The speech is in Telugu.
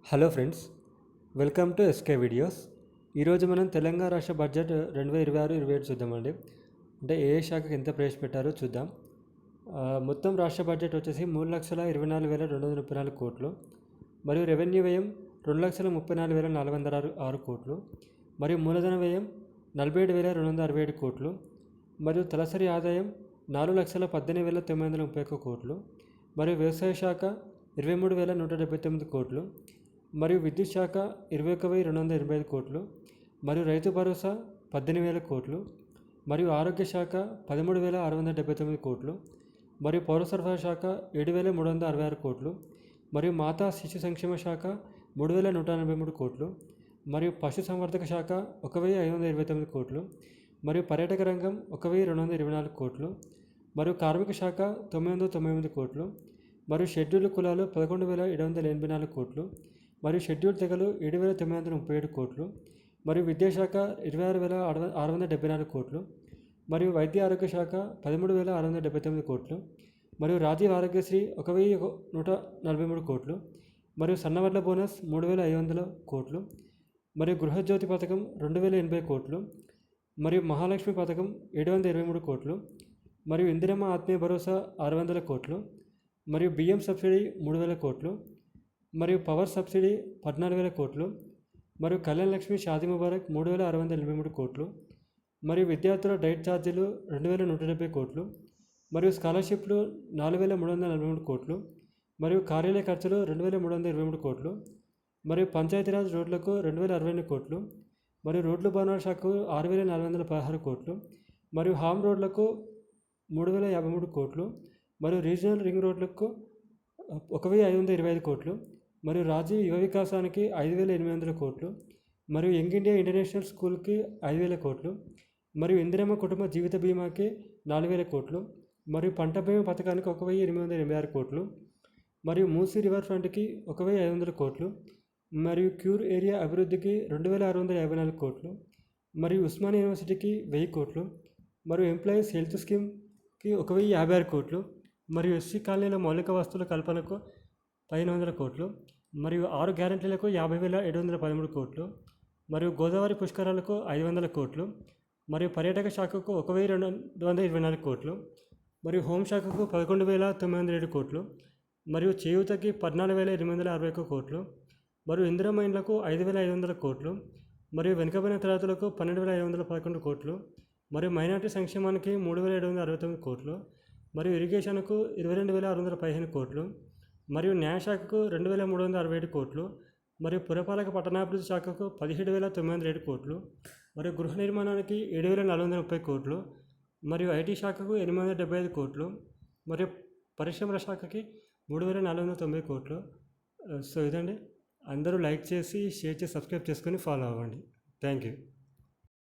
Hello friends, welcome to SK videos. ఈరోజు మనం తెలంగాణ రాష్ట్ర బడ్జెట్ 2026-27 చూద్దామండి. అంటే ఏ శాఖకి ఎంత ప్రవేశపెట్టారో చూద్దాం. మొత్తం రాష్ట్ర బడ్జెట్ వచ్చేసి 3,24,234 కోట్లు, మరియు రెవెన్యూ వ్యయం 2,34,406 కోట్లు, మరియు మూలధన వ్యయం 47,267 కోట్లు, మరియు తలసరి ఆదాయం 4,18,931 కోట్లు, మరియు వ్యవసాయ శాఖ 23,179 కోట్లు, మరియు విద్యుత్ శాఖ 21,285 కోట్లు, మరియు రైతు భరోసా 18,000 కోట్లు, మరియు ఆరోగ్య శాఖ 13,679 కోట్లు, మరియు పౌర సరఫరా శాఖ 7,366 కోట్లు, మరియు మాతా శిశు సంక్షేమ శాఖ 3,143 కోట్లు, మరియు పశు సంవర్ధక శాఖ 1,529 కోట్లు, మరియు పర్యాటక రంగం 1,224 కోట్లు, మరియు కార్మిక శాఖ 998 కోట్లు, మరియు షెడ్యూల్ కులాలు 11,784 కోట్లు, మరియు షెడ్యూల్ తెగలు 7,937 కోట్లు, మరియు విద్యాశాఖ 26,674 కోట్లు, మరియు వైద్య ఆరోగ్య శాఖ 13,679 కోట్లు, మరియు రాజీవ్ ఆరోగ్యశ్రీ 1,143 కోట్లు, మరియు సన్నవడ్ల బోనస్ 3,500 కోట్లు, మరియు గృహజ్యోతి పథకం 2,080 కోట్లు, మరియు మహాలక్ష్మి పథకం 723 కోట్లు, మరియు ఇందిరమ్మ ఆత్మీయ భరోసా 600 కోట్లు, మరియు బియ్యం సబ్సిడీ 3,000 కోట్లు, మరియు పవర్ సబ్సిడీ 14,000 కోట్లు, మరియు కళ్యాణ్ లక్ష్మి షాదీ ముబారక్ 3,683 కోట్లు, మరియు విద్యార్థుల డైట్ ఛార్జీలు 2,170 కోట్లు, మరియు స్కాలర్షిప్లు 4,343 కోట్లు, మరియు కార్యాలయ ఖర్చులు 2,323 కోట్లు, మరియు పంచాయతీరాజ్ రోడ్లకు 2,062 కోట్లు, మరియు రోడ్లు భవనాల శాఖకు 6,416 కోట్లు, మరియు హామ్ రోడ్లకు 3,053 కోట్లు, మరియు రీజనల్ రింగ్ రోడ్లకు 1,525 కోట్లు, మరియు రాజీవ్ యువ వికాసానికి 5,800 కోట్లు, మరియు యంగ్ ఇండియా ఇంటర్నేషనల్ స్కూల్కి 5,000 కోట్లు, మరియు ఇందిరమ్మ కుటుంబ జీవిత బీమాకి 4,000 కోట్లు, మరియు పంట బీమా పథకానికి 1,886 కోట్లు, మరియు మూసీ రివర్ ఫ్రంట్కి 1,500 కోట్లు, మరియు క్యూర్ ఏరియా అభివృద్ధికి 2,654 కోట్లు, మరియు ఉస్మానియా యూనివర్సిటీకి 1,000 కోట్లు, మరియు ఎంప్లాయీస్ హెల్త్ స్కీమ్కి 1,056 కోట్లు, మరియు ఎస్సీ కాలనీల మౌలిక వస్తువుల కల్పనకు 1,500 కోట్లు, మరియు 6 గ్యారెంటీలకు 50,713 కోట్లు, మరియు గోదావరి పుష్కరాలకు 500 కోట్లు, మరియు పర్యాటక శాఖకు 1,224 కోట్లు, మరియు హోంశాఖకు 11,907 కోట్లు, మరియు చేయూతకి 14,861 కోట్లు, మరియు ఇందిరమ్మ ఇండ్లకు 5,500 కోట్లు, మరియు వెనుకబడిన తరగతులకు 12,511 కోట్లు, మరియు మైనార్టీ సంక్షేమానికి 3,769 కోట్లు, మరియు ఇరిగేషన్కు 22,615 కోట్లు, మరియు న్యాయశాఖకు 2,367 కోట్లు, మరియు పురపాలక పట్టణాభివృద్ధి శాఖకు 17,907 కోట్లు, మరియు గృహ నిర్మాణానికి 7,430 కోట్లు, మరియు ఐటీ శాఖకు 875 కోట్లు, మరియు పరిశ్రమల శాఖకి 3,490 కోట్లు. సో ఇదండి. అందరూ లైక్ చేసి, షేర్ చేసి, సబ్స్క్రైబ్ చేసుకొని ఫాలో అవ్వండి. Thank you.